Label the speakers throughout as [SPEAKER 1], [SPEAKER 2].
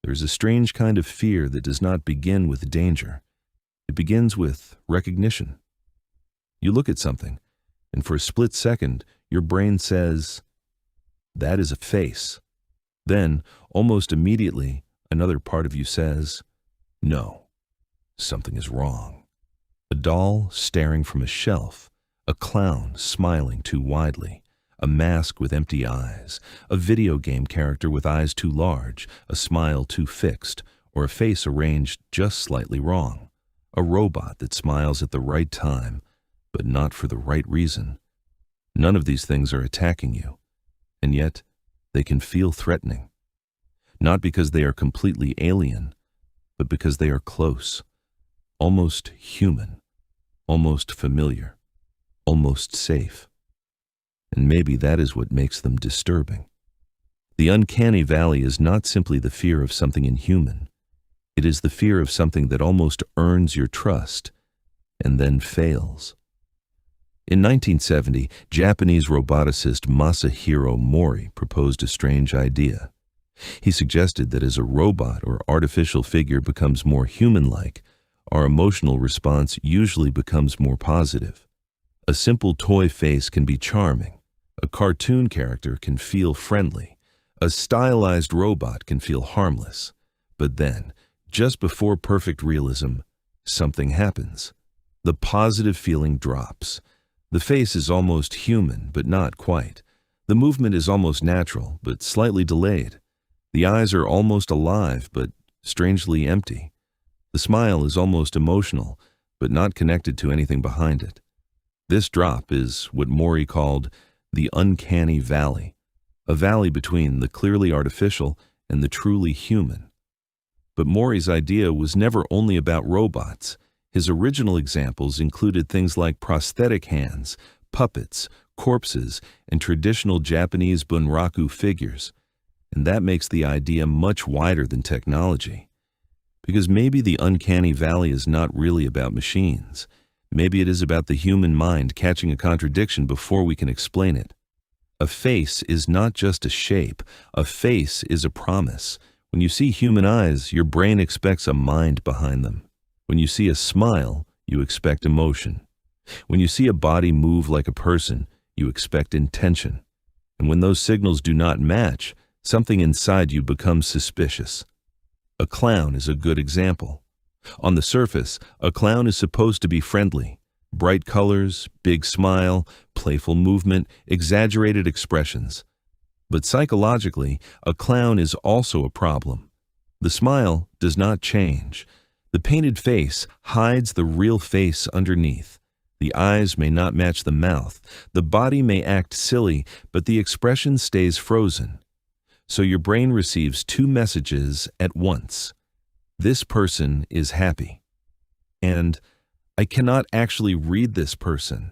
[SPEAKER 1] There is a strange kind of fear that does not begin with danger. It begins with recognition. You look at something, and for a split second, your brain says, "That is a face." Then, almost immediately, another part of you says, "No, something is wrong." A doll staring from a shelf, a clown smiling too widely, a mask with empty eyes, a video game character with eyes too large, a smile too fixed, or a face arranged just slightly wrong, a robot that smiles at the right time, but not for the right reason. None of these things are attacking you, and yet they can feel threatening. Not because they are completely alien, but because they are close, almost human, almost familiar, almost safe. And maybe that is what makes them disturbing. The uncanny valley is not simply the fear of something inhuman. It is the fear of something that almost earns your trust and then fails. In 1970, Japanese roboticist Masahiro Mori proposed a strange idea. He suggested that as a robot or artificial figure becomes more human-like, our emotional response usually becomes more positive. A simple toy face can be charming. A cartoon character can feel friendly. A stylized robot can feel harmless. But then, just before perfect realism, something happens. The positive feeling drops. The face is almost human, but not quite. The movement is almost natural, but slightly delayed. The eyes are almost alive, but strangely empty. The smile is almost emotional, but not connected to anything behind it. This drop is what Mori called the uncanny valley, a valley between the clearly artificial and the truly human. But Mori's idea was never only about robots. His original examples included things like prosthetic hands, puppets, corpses, and traditional Japanese bunraku figures. And that makes the idea much wider than technology. Because maybe the uncanny valley is not really about machines. Maybe it is about the human mind catching a contradiction before we can explain it. A face is not just a shape. A face is a promise. When you see human eyes, your brain expects a mind behind them. When you see a smile, you expect emotion. When you see a body move like a person, you expect intention. And when those signals do not match, something inside you becomes suspicious. A clown is a good example. On the surface, a clown is supposed to be friendly. Bright colors, big smile, playful movement, exaggerated expressions. But psychologically, a clown is also a problem. The smile does not change. The painted face hides the real face underneath. The eyes may not match the mouth. The body may act silly, but the expression stays frozen. So your brain receives two messages at once. This person is happy. And I cannot actually read this person.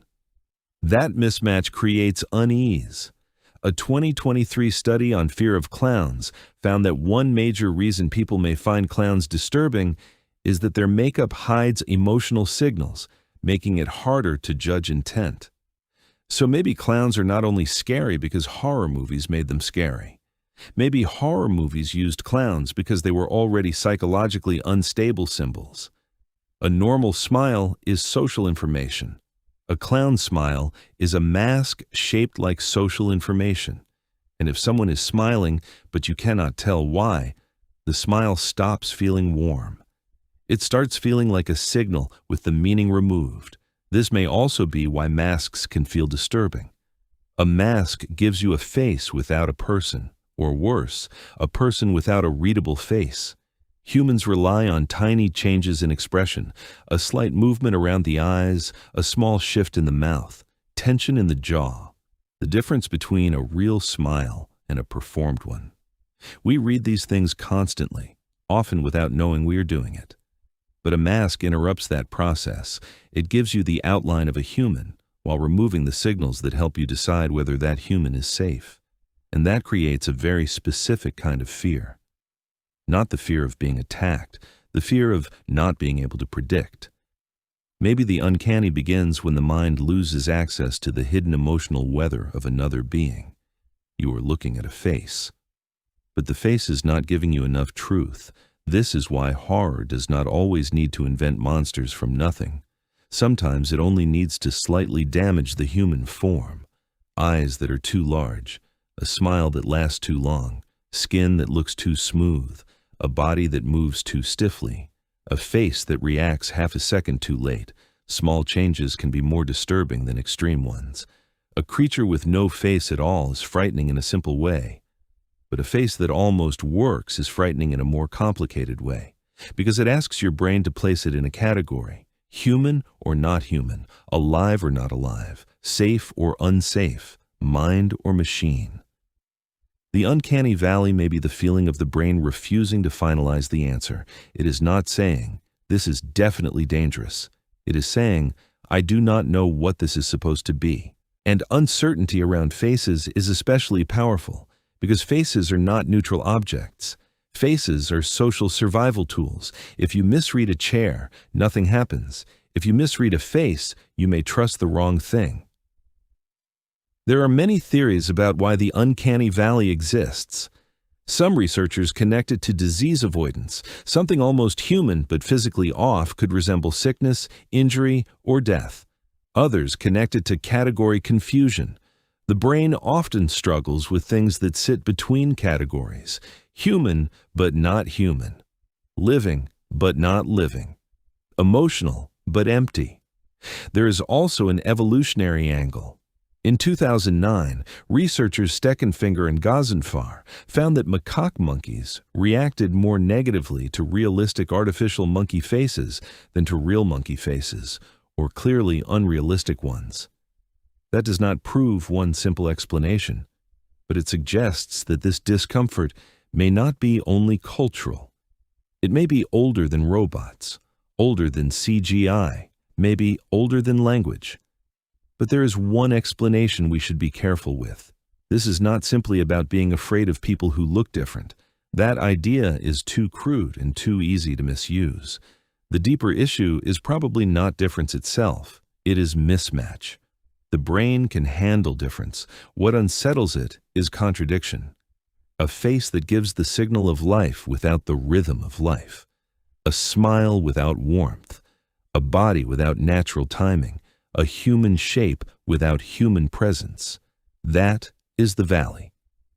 [SPEAKER 1] That mismatch creates unease. A 2023 study on fear of clowns found that one major reason people may find clowns disturbing is that their makeup hides emotional signals, making it harder to judge intent. So maybe clowns are not only scary because horror movies made them scary. Maybe horror movies used clowns because they were already psychologically unstable symbols. A normal smile is social information. A clown smile is a mask shaped like social information. And if someone is smiling, but you cannot tell why, the smile stops feeling warm. It starts feeling like a signal with the meaning removed. This may also be why masks can feel disturbing. A mask gives you a face without a person, or worse, a person without a readable face. Humans rely on tiny changes in expression, a slight movement around the eyes, a small shift in the mouth, tension in the jaw, the difference between a real smile and a performed one. We read these things constantly, often without knowing we are doing it. But a mask interrupts that process. It gives you the outline of a human, while removing the signals that help you decide whether that human is safe. And that creates a very specific kind of fear. Not the fear of being attacked, the fear of not being able to predict. Maybe the uncanny begins when the mind loses access to the hidden emotional weather of another being. You are looking at a face. But the face is not giving you enough truth. This is why horror does not always need to invent monsters from nothing. Sometimes it only needs to slightly damage the human form. Eyes that are too large, a smile that lasts too long, skin that looks too smooth, a body that moves too stiffly, a face that reacts half a second too late. Small changes can be more disturbing than extreme ones. A creature with no face at all is frightening in a simple way. But a face that almost works is frightening in a more complicated way, because it asks your brain to place it in a category: human or not human, alive or not alive, safe or unsafe, mind or machine. The uncanny valley may be the feeling of the brain refusing to finalize the answer. It is not saying, "This is definitely dangerous." It is saying, "I do not know what this is supposed to be." And uncertainty around faces is especially powerful, because faces are not neutral objects. Faces are social survival tools. If you misread a chair, nothing happens. If you misread a face, you may trust the wrong thing. There are many theories about why the uncanny valley exists. Some researchers connect it to disease avoidance. Something almost human but physically off could resemble sickness, injury, or death. Others connect it to category confusion. The brain often struggles with things that sit between categories: human but not human, living but not living, emotional but empty. There is also an evolutionary angle. In 2009, researchers Steckenfinger and Gazenfar found that macaque monkeys reacted more negatively to realistic artificial monkey faces than to real monkey faces, or clearly unrealistic ones. That does not prove one simple explanation, but it suggests that this discomfort may not be only cultural. It may be older than robots, older than CGI, maybe older than language. But there is one explanation we should be careful with. This is not simply about being afraid of people who look different. That idea is too crude and too easy to misuse. The deeper issue is probably not difference itself. It is mismatch. The brain can handle difference. What unsettles it is contradiction. A face that gives the signal of life without the rhythm of life. A smile without warmth. A body without natural timing. A human shape without human presence. That is the valley,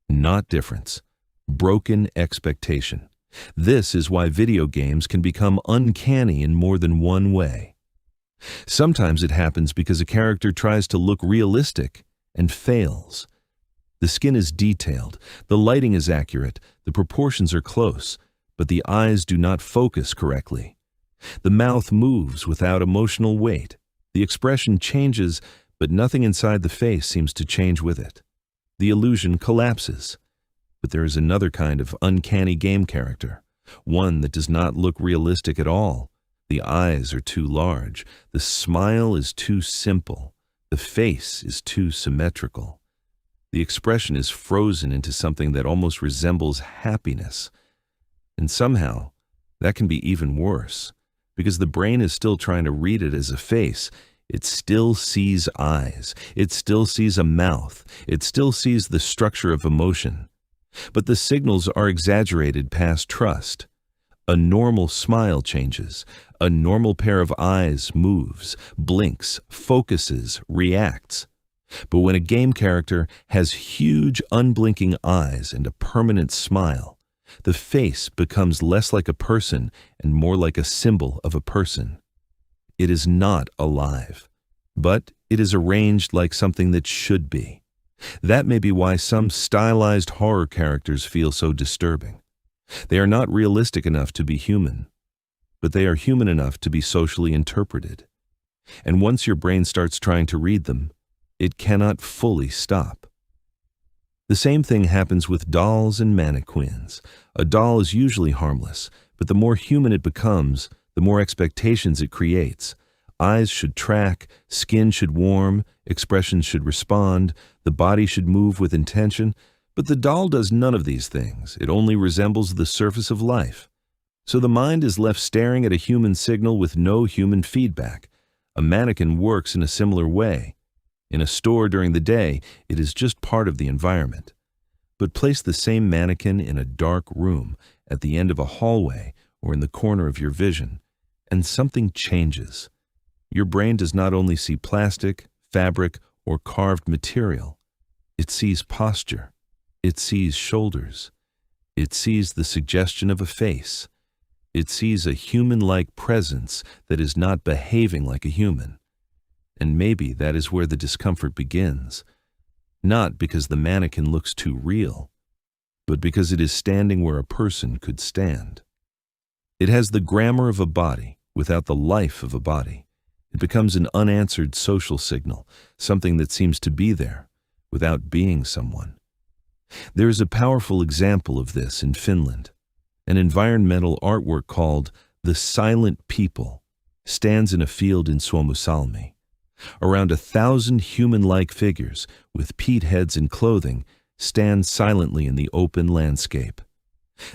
[SPEAKER 1] not difference. Broken expectation. This is why video games can become uncanny in more than one way. Sometimes it happens because a character tries to look realistic and fails. The skin is detailed, the lighting is accurate, the proportions are close, but the eyes do not focus correctly. The mouth moves without emotional weight. The expression changes, but nothing inside the face seems to change with it. The illusion collapses. But there is another kind of uncanny game character, one that does not look realistic at all. The eyes are too large, the smile is too simple, the face is too symmetrical. The expression is frozen into something that almost resembles happiness. And somehow, that can be even worse, because the brain is still trying to read it as a face. It still sees eyes, it still sees a mouth, it still sees the structure of emotion. But the signals are exaggerated past trust. A normal smile changes. A normal pair of eyes moves, blinks, focuses, reacts. But when a game character has huge unblinking eyes and a permanent smile, the face becomes less like a person and more like a symbol of a person. It is not alive, but it is arranged like something that should be. That may be why some stylized horror characters feel so disturbing. They are not realistic enough to be human, but they are human enough to be socially interpreted. And once your brain starts trying to read them, it cannot fully stop. The same thing happens with dolls and mannequins. A doll is usually harmless, but the more human it becomes, the more expectations it creates. Eyes should track, skin should warm, expressions should respond, the body should move with intention, but the doll does none of these things. It only resembles the surface of life. So the mind is left staring at a human signal with no human feedback. A mannequin works in a similar way. In a store during the day, it is just part of the environment. But place the same mannequin in a dark room, at the end of a hallway, or in the corner of your vision, and something changes. Your brain does not only see plastic, fabric, or carved material. It sees posture. It sees shoulders. It sees the suggestion of a face. It sees a human-like presence that is not behaving like a human. And maybe that is where the discomfort begins. Not because the mannequin looks too real, but because it is standing where a person could stand. It has the grammar of a body without the life of a body. It becomes an unanswered social signal, something that seems to be there without being someone. There is a powerful example of this in Finland. An environmental artwork called The Silent People stands in a field in Suomussalmi. Around 1,000 human-like figures with peat heads and clothing stand silently in the open landscape.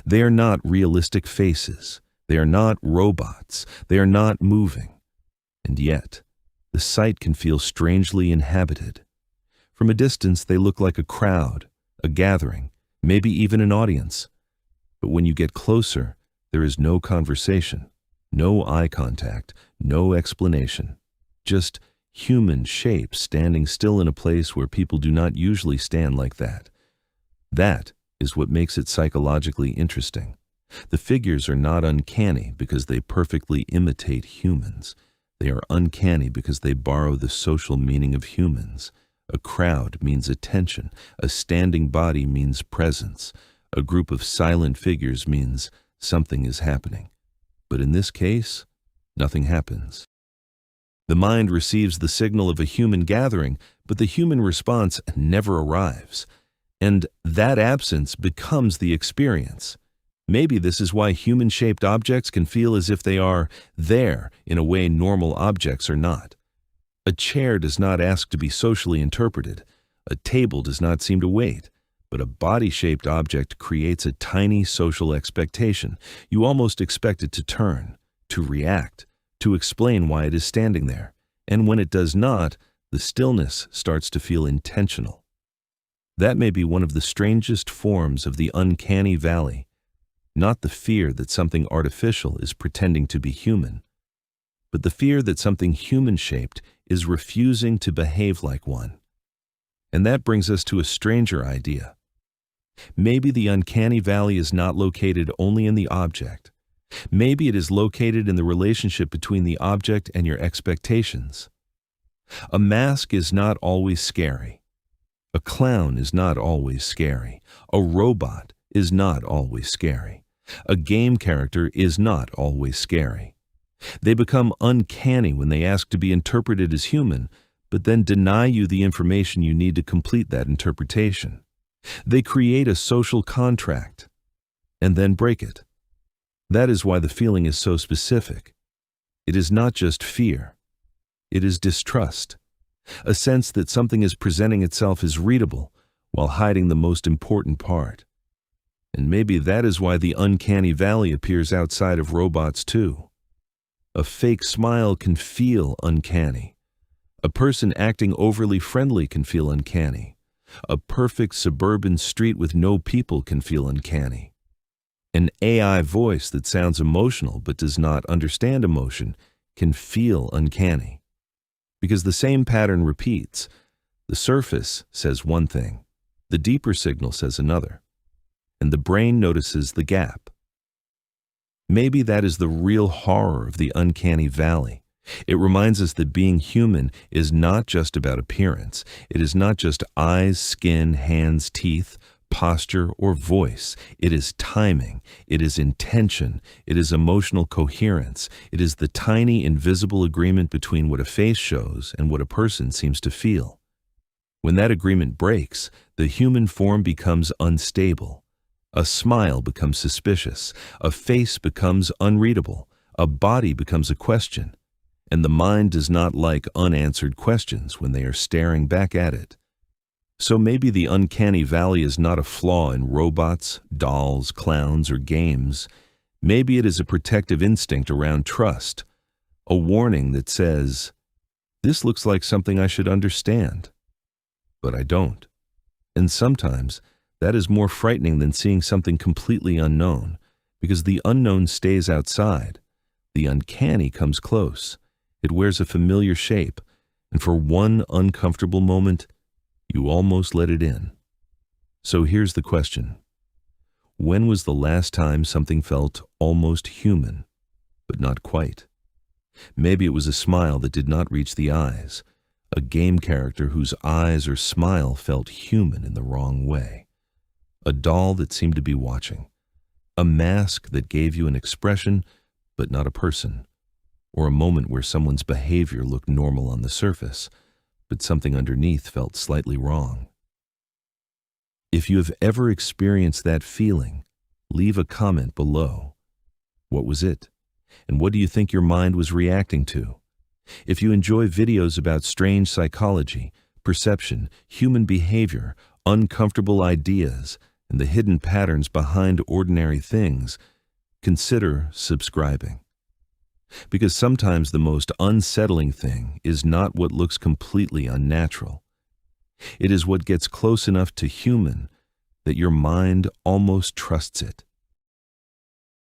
[SPEAKER 1] They are not realistic faces. They are not robots. They are not moving. And yet, the sight can feel strangely inhabited. From a distance, they look like a crowd, a gathering, maybe even an audience. But when you get closer, there is no conversation, no eye contact, no explanation. Just human shapes standing still in a place where people do not usually stand like that. That is what makes it psychologically interesting. The figures are not uncanny because they perfectly imitate humans. They are uncanny because they borrow the social meaning of humans. A crowd means attention. A standing body means presence. A group of silent figures means something is happening. But in this case, nothing happens. The mind receives the signal of a human gathering, but the human response never arrives. And that absence becomes the experience. Maybe this is why human-shaped objects can feel as if they are there in a way normal objects are not. A chair does not ask to be socially interpreted. A table does not seem to wait. But a body-shaped object creates a tiny social expectation. You almost expect it to turn, to react, to explain why it is standing there. And when it does not, the stillness starts to feel intentional. That may be one of the strangest forms of the uncanny valley. Not the fear that something artificial is pretending to be human, but the fear that something human-shaped is refusing to behave like one. And that brings us to a stranger idea. Maybe the uncanny valley is not located only in the object. Maybe it is located in the relationship between the object and your expectations. A mask is not always scary. A clown is not always scary. A robot is not always scary. A game character is not always scary. They become uncanny when they ask to be interpreted as human, but then deny you the information you need to complete that interpretation. They create a social contract and then break it. That is why the feeling is so specific. It is not just fear. It is distrust, a sense that something is presenting itself as readable while hiding the most important part. And maybe that is why the uncanny valley appears outside of robots too. A fake smile can feel uncanny. A person acting overly friendly can feel uncanny. A perfect suburban street with no people can feel uncanny. An AI voice that sounds emotional but does not understand emotion can feel uncanny. Because the same pattern repeats. The surface says one thing, the deeper signal says another, and the brain notices the gap. Maybe that is the real horror of the uncanny valley. It reminds us that being human is not just about appearance. It is not just eyes, skin, hands, teeth, posture, or voice. It is timing. It is intention. It is emotional coherence. It is the tiny, invisible agreement between what a face shows and what a person seems to feel. When that agreement breaks, the human form becomes unstable. A smile becomes suspicious. A face becomes unreadable. A body becomes a question. And the mind does not like unanswered questions when they are staring back at it. So maybe the uncanny valley is not a flaw in robots, dolls, clowns, or games. Maybe it is a protective instinct around trust, a warning that says, this looks like something I should understand, but I don't. And sometimes That is more frightening than seeing something completely unknown, because the unknown stays outside. The uncanny comes close. It wears a familiar shape, and for one uncomfortable moment, you almost let it in. So here's the question. When was the last time something felt almost human, but not quite? Maybe it was a smile that did not reach the eyes, a game character whose eyes or smile felt human in the wrong way, a doll that seemed to be watching, a mask that gave you an expression but not a person, or a moment where someone's behavior looked normal on the surface, but something underneath felt slightly wrong. If you have ever experienced that feeling, leave a comment below. What was it? And what do you think your mind was reacting to? If you enjoy videos about strange psychology, perception, human behavior, uncomfortable ideas, and the hidden patterns behind ordinary things, consider subscribing. Because sometimes the most unsettling thing is not what looks completely unnatural. It is what gets close enough to human that your mind almost trusts it.